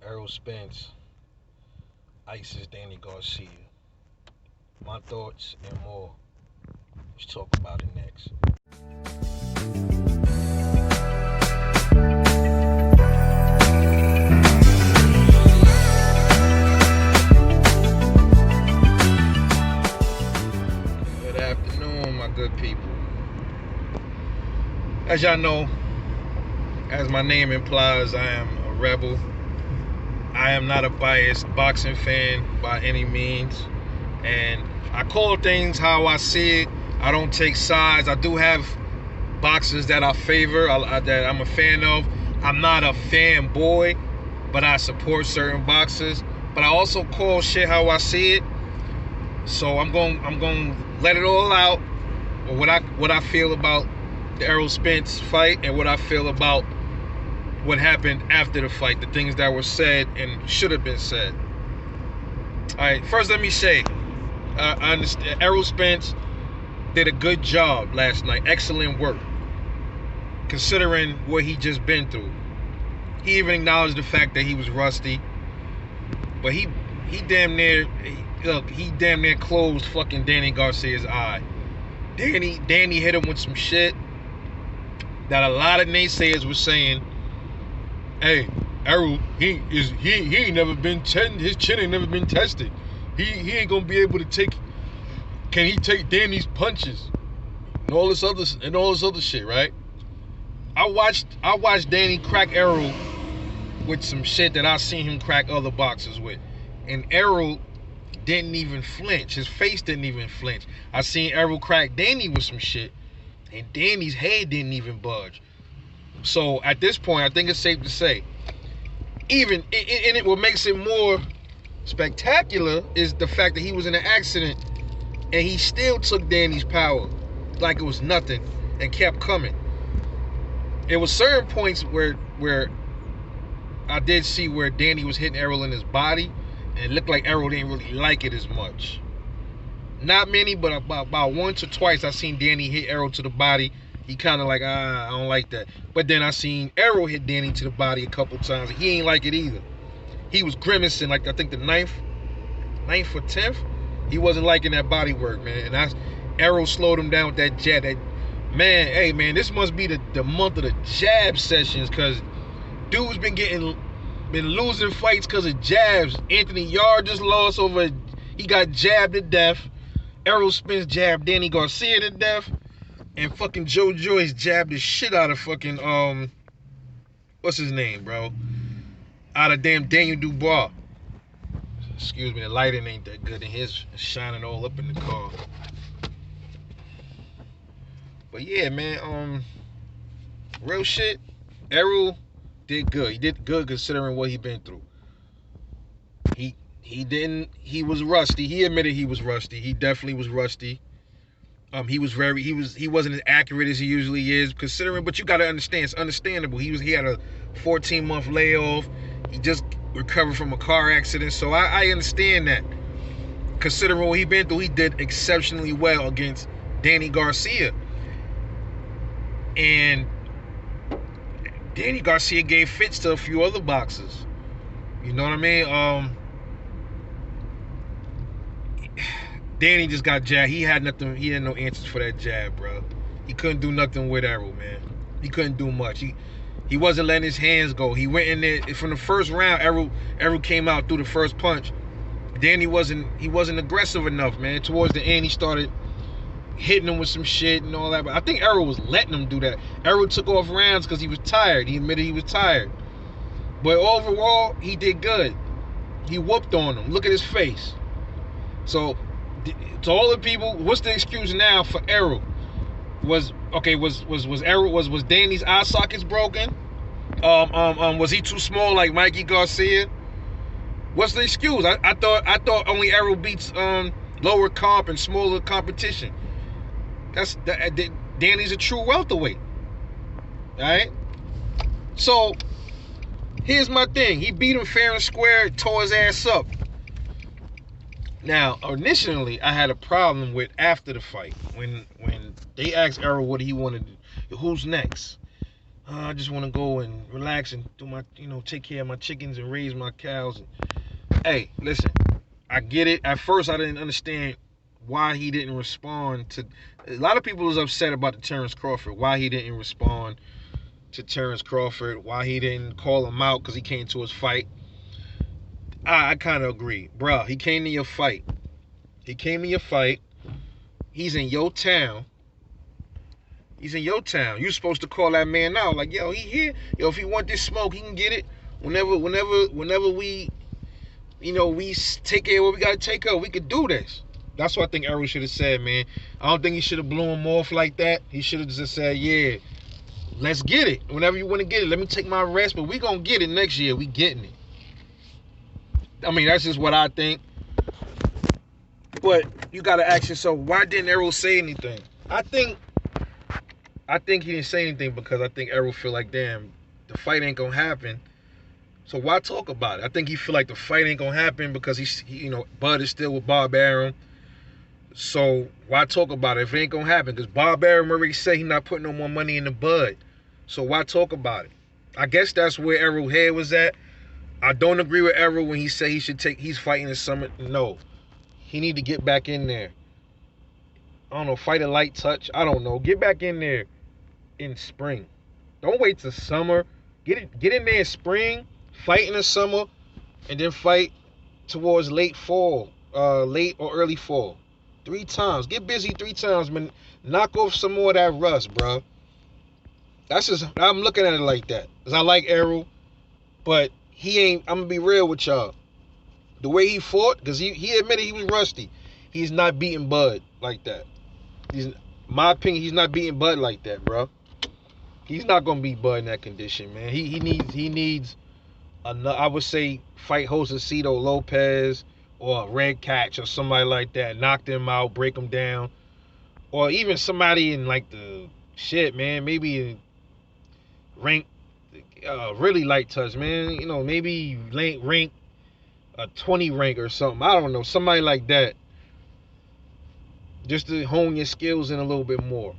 Errol Spence, ISIS Danny Garcia. My thoughts and more. Let's talk about it next. Good afternoon, my good people. As y'all know, as my name implies, I am a rebel. I am not a biased boxing fan by any means. And I call things how I see it. I don't take sides. I do have boxers that I favor, that I'm a fan of. I'm not a fanboy, but I support certain boxers. But I also call shit how I see it. So I'm going to let it all out. What I feel about the Errol Spence fight and what I feel about what happened after the fight, the things that were said and should have been said. All right, first let me say, I understand Errol Spence did a good job last night. Excellent work, considering what he just been through. He even acknowledged the fact that he was rusty, but he damn near closed fucking Danny Garcia's eye. Danny hit him with some shit that a lot of naysayers were saying. Hey, Errol, he ain't never been his chin ain't never been tested. He ain't gonna be able to take. Can he take Danny's punches and all this other shit, right? I watched Danny crack Errol with some shit that I seen him crack other boxers with, and Errol didn't even flinch. His face didn't even flinch. I seen Errol crack Danny with some shit, and Danny's head didn't even budge. So at this point, I think it's safe to say, what makes it more spectacular is the fact that he was in an accident and he still took Danny's power like it was nothing and kept coming. It was certain points where I did see where Danny was hitting Errol in his body, and it looked like Errol didn't really like it as much. Not many, but about once or twice I seen Danny hit Errol to the body. He kind of like, I don't like that. But then I seen Errol hit Danny to the body a couple times. He ain't like it either. He was grimacing, like I think the ninth or 10th. He wasn't liking that body work, man. And Errol slowed him down with that jab. Hey man, this must be the month of the jab sessions, because dude's been losing fights because of jabs. Anthony Yarde just lost he got jabbed to death. Errol Spence jabbed Danny Garcia to death. And fucking Joe Joyce jabbed the shit out of fucking, what's his name, bro? Out of damn Daniel Dubois. Excuse me, the lighting ain't that good, and his shining all up in the car. But yeah, man, real shit, Errol did good. He did good considering what he been through. He was rusty. He admitted he was rusty. He definitely was rusty. He wasn't as accurate as he usually is, considering, but you gotta understand, it's understandable. He had a 14-month layoff. He just recovered from a car accident, so I understand that. Considering what he been through, he did exceptionally well against Danny Garcia. And Danny Garcia gave fits to a few other boxers. You know what I mean? Danny just got jabbed. He had nothing. He had no answers for that jab, bro. He couldn't do nothing with Errol, man. He couldn't do much. He wasn't letting his hands go. He went in there from the first round. Errol came out through the first punch. Danny wasn't aggressive enough, man. Towards the end, he started hitting him with some shit and all that. But I think Errol was letting him do that. Errol took off rounds because he was tired. He admitted he was tired. But overall, he did good. He whooped on him. Look at his face. So, to all the people, what's the excuse now for Errol? Was Danny's eye sockets broken? Was he too small like Mikey Garcia? What's the excuse? I thought only Errol beats lower comp and smaller competition. Danny's a true welterweight. Alright? So here's my thing. He beat him fair and square, tore his ass up. Now, initially, I had a problem with after the fight when they asked Errol what he wanted to do. Who's next? I just want to go and relax and do my, take care of my chickens and raise my cows. Hey, listen, I get it. At first, I didn't understand why he didn't respond to. A lot of people was upset about the Terrence Crawford. Why he didn't respond to Terrence Crawford? Why he didn't call him out because he came to his fight? I kind of agree, bruh. He came to your fight. He came to your fight. He's in your town. He's in your town. You supposed to call that man out. Like, yo, he here. Yo, if he want this smoke, he can get it. Whenever we, we take care of what we gotta take care of, we could do this. That's what I think Errol should have said, man. I don't think he should have blew him off like that. He should have just said, yeah, let's get it. Whenever you want to get it, let me take my rest, but we gonna get it next year. We getting it. I mean, that's just what I think. But you gotta ask yourself, why didn't Errol say anything? I think he didn't say anything because I think Errol feel like, damn, the fight ain't gonna happen. So why talk about it? I think he feel like the fight ain't gonna happen because Bud is still with Bob Arum. So why talk about it if it ain't gonna happen? Because Bob Arum already said he not putting no more money in the Bud. So why talk about it? I guess that's where Errol head was at. I don't agree with Errol when he said he's fighting in summer. No. He need to get back in there. I don't know, fight a light touch. I don't know. Get back in there in spring. Don't wait till summer. Get in there in spring, fight in the summer, and then fight towards late fall, late or early fall. 3 times. Get busy 3 times, man. Knock off some more of that rust, bro. That's just, I'm looking at it like that. Cause I like Errol, but he ain't. I'm gonna be real with y'all. The way he fought, because he admitted he was rusty. He's not beating Bud like that. My opinion, he's not beating Bud like that, bro. He's not gonna beat Bud in that condition, man. He needs I would say fight Josecito Lopez or Red Catch or somebody like that. Knock them out, break them down, or even somebody in like the shit, man. Maybe in rank, really light touch, man. Maybe rank a 20 rank or something. I don't know, somebody like that. Just to hone your skills in a little bit more.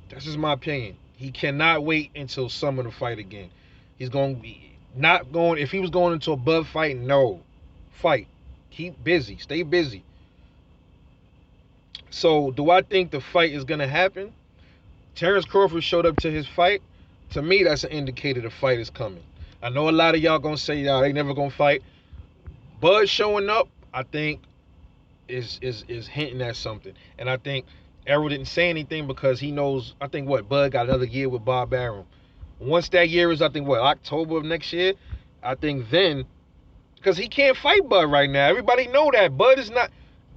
That's just my opinion. He cannot wait until summer to fight again. He's going to be not going. If he was going into a Bud fight, no. Fight. Keep busy. Stay busy. So, do I think the fight is going to happen? Terrence Crawford showed up to his fight. To me, that's an indicator the fight is coming. I know a lot of y'all going to say, y'all, they never going to fight. Bud showing up, I think, is hinting at something. And I think Errol didn't say anything because he knows, I think Bud got another year with Bob Arum. Once that year is, I think October of next year, I think then, because he can't fight Bud right now. Everybody know that.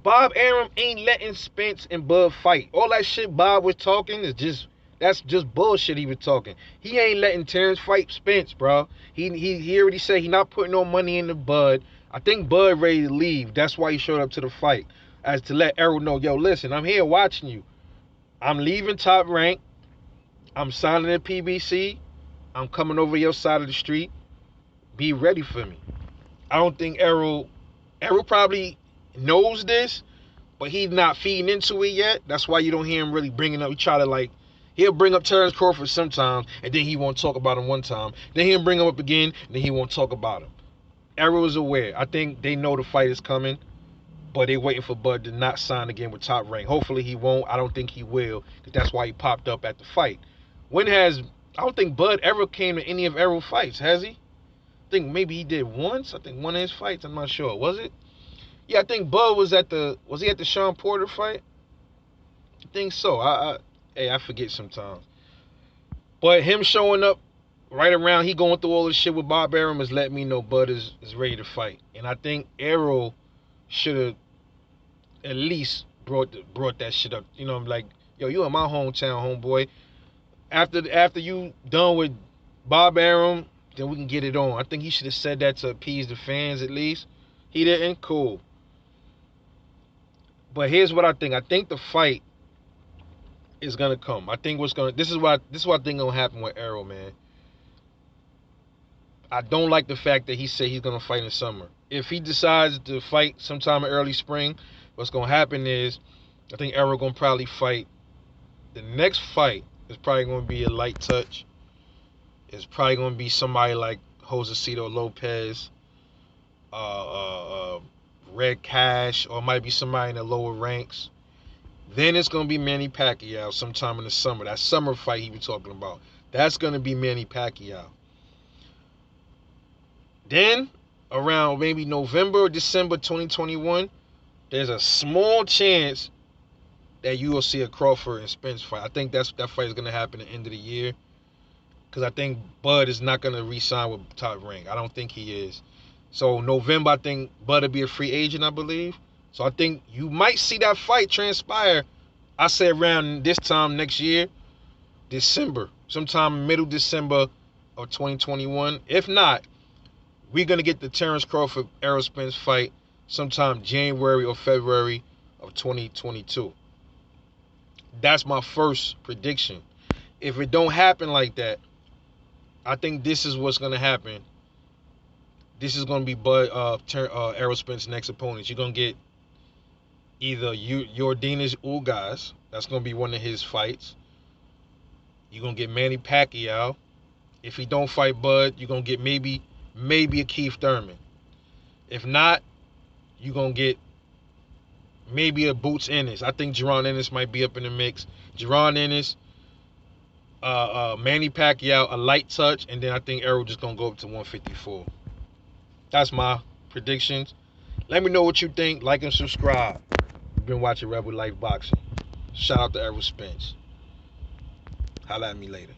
Bob Arum ain't letting Spence and Bud fight. All that shit Bob was talking that's just bullshit he was talking. He ain't letting Terrence fight Spence, bro. He already said he not putting no money in the Bud. I think Bud ready to leave. That's why he showed up to the fight. As to let Errol know, yo, listen, I'm here watching you. I'm leaving Top Rank. I'm signing at PBC. I'm coming over your side of the street. Be ready for me. I don't think Errol probably knows this, but he's not feeding into it yet. That's why you don't hear him really bringing up. He'll bring up Terrence Crawford sometimes, and then he won't talk about him one time. Then he'll bring him up again, and then he won't talk about him. Errol is aware. I think they know the fight is coming, but they're waiting for Bud to not sign again with Top Rank. Hopefully he won't. I don't think he will, because that's why he popped up at the fight. I don't think Bud ever came to any of Errol's fights, has he? I think maybe he did once. I think one of his fights. I'm not sure. Was it? Yeah, I think Bud was he at the Sean Porter fight? I think so. I forget sometimes. But him showing up right around, he going through all this shit with Bob Arum is letting me know Bud is ready to fight. And I think Errol should have at least brought that shit up. I'm like, yo, you in my hometown, homeboy. After you done with Bob Arum, then we can get it on. I think he should have said that to appease the fans at least. He didn't. Cool. But here's what I think. I think the fight is gonna come. I think this is what I think gonna happen with Errol, man. I don't like the fact that he said he's gonna fight in the summer. If he decides to fight sometime in early spring, what's gonna happen is I think Errol gonna probably fight. The next fight is probably gonna be a light touch. It's probably gonna be somebody like Josecito Lopez, Red Cash, or it might be somebody in the lower ranks. Then it's gonna be Manny Pacquiao sometime in the summer. That summer fight he was talking about. That's gonna be Manny Pacquiao. Then around maybe November or December 2021, there's a small chance that you will see a Crawford and Spence fight. I think that fight is gonna happen at the end of the year. Because I think Bud is not going to re-sign with Top Rank. I don't think he is. So November, I think Bud will be a free agent, I believe. So I think you might see that fight transpire. I say around this time next year, December, sometime middle December of 2021. If not, we're going to get the Terrence Crawford Errol Spence fight sometime January or February of 2022. That's my first prediction. If it don't happen like that, I think this is what's going to happen. This is going to be Errol Spence's next opponents. You're going to get either Yordenis Ugas. That's going to be one of his fights. You're going to get Manny Pacquiao. If he don't fight Bud, you're going to get maybe a Keith Thurman. If not, you're going to get maybe a Boots Ennis. I think Jaron Ennis might be up in the mix. Jaron Ennis, Manny Pacquiao, a light touch, and then I think Errol just gonna go up to 154. That's my predictions. Let me know what you think. Like and subscribe. You've been watching Rebel Life Boxing. Shout out to Errol Spence. Holla at me later.